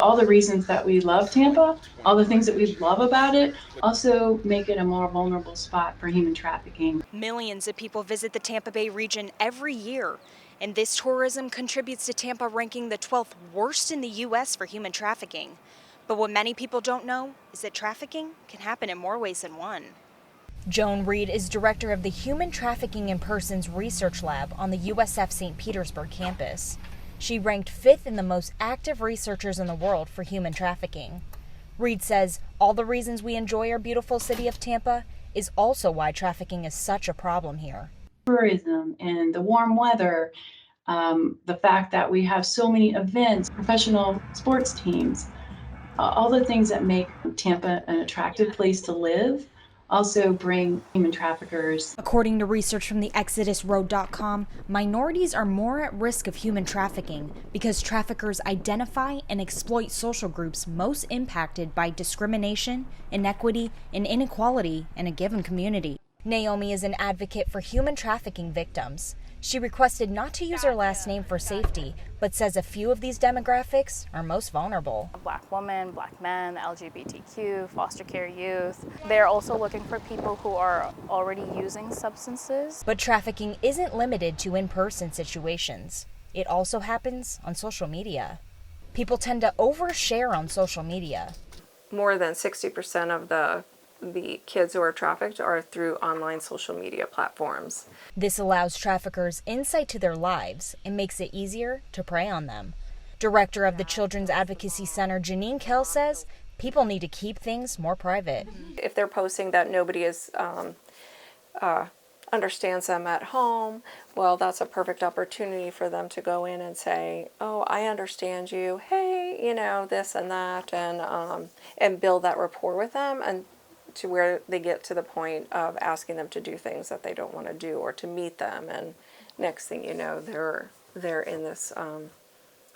All the reasons that we love Tampa, all the things that we love about it, also make it a more vulnerable spot for human trafficking. Millions of people visit the Tampa Bay region every year, and this tourism contributes to Tampa ranking the 12th worst in the U.S. for human trafficking. But what many people don't know is that trafficking can happen in more ways than one. Joan Reed is director of the Human Trafficking in Persons Research Lab on the USF St. Petersburg campus. She ranked 5th in the most active researchers in the world for human trafficking. Reed says all the reasons we enjoy our beautiful city of Tampa is also why trafficking is such a problem here. Tourism and the warm weather, the fact that we have so many events, professional sports teams, all the things that make Tampa an attractive place to live also bring human traffickers. According to research from the ExodusRoad.com, minorities are more at risk of human trafficking because traffickers identify and exploit social groups most impacted by discrimination, inequity, and inequality in a given community. Naomi is an advocate for human trafficking victims. She requested not to use her last name for safety, but says a few of these demographics are most vulnerable. Black women, black men, LGBTQ, foster care youth. They're also looking for people who are already using substances. But trafficking isn't limited to in-person situations. It also happens on social media. People tend to overshare on social media. More than 60% of the kids who are trafficked are through online social media platforms. This allows traffickers insight to their lives and makes it easier to prey on them. Director of the Children's Advocacy Center, Janine Kell, says people need to keep things more private. If they're posting that nobody understands them at home, well, that's a perfect opportunity for them to go in and say, oh, I understand you, hey, this and that, and build that rapport with them, and to where they get to the point of asking them to do things that they don't want to do, or to meet them, and next thing you know, they're in this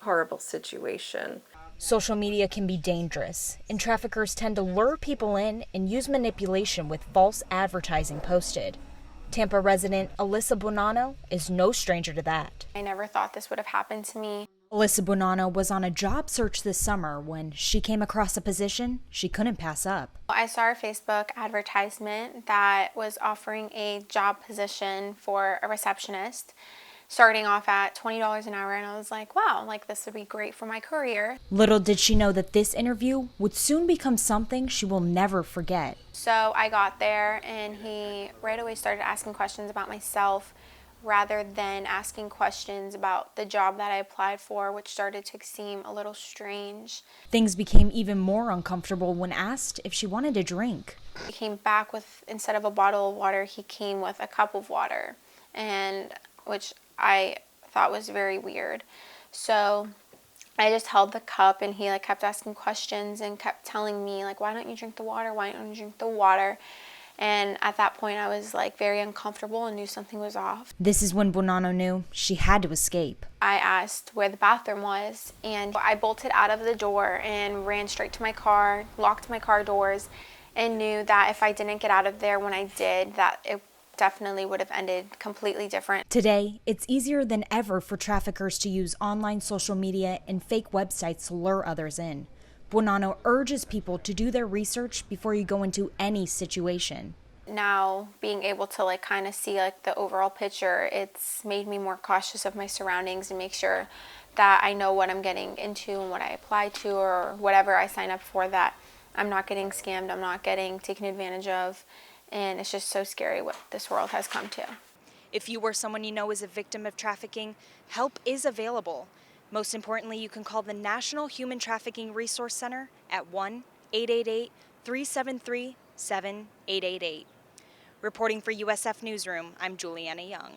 horrible situation. Social media can be dangerous, and traffickers tend to lure people in and use manipulation with false advertising posted. Tampa resident Alyssa Bonanno is no stranger to that. I never thought this would have happened to me. Alyssa Bonanno was on a job search this summer when she came across a position she couldn't pass up. I saw a Facebook advertisement that was offering a job position for a receptionist, starting off at $20 an hour, and I was like, wow, this would be great for my career. Little did she know that this interview would soon become something she will never forget. So I got there, and he right away started asking questions about myself rather than asking questions about the job that I applied for, which started to seem a little strange. Things became even more uncomfortable when asked if she wanted a drink. He came back with, instead of a bottle of water, he came with a cup of water, and which I thought was very weird. So I just held the cup, and he kept asking questions and kept telling me why don't you drink the water? Why don't you drink the water? And at that point I was very uncomfortable and knew something was off. This is when Bonanno knew she had to escape. I asked where the bathroom was, and I bolted out of the door and ran straight to my car, locked my car doors, and knew that if I didn't get out of there when I did, that it definitely would have ended completely different. Today, it's easier than ever for traffickers to use online social media and fake websites to lure others in. Bonanno urges people to do their research before you go into any situation. Now, being able to kind of see the overall picture, it's made me more cautious of my surroundings and make sure that I know what I'm getting into and what I apply to, or whatever I sign up for, that I'm not getting scammed, I'm not getting taken advantage of. And it's just so scary what this world has come to. If you or someone you know is a victim of trafficking, help is available. Most importantly, you can call the National Human Trafficking Resource Center at 1-888-373-7888. Reporting for USF Newsroom, I'm Juliana Young.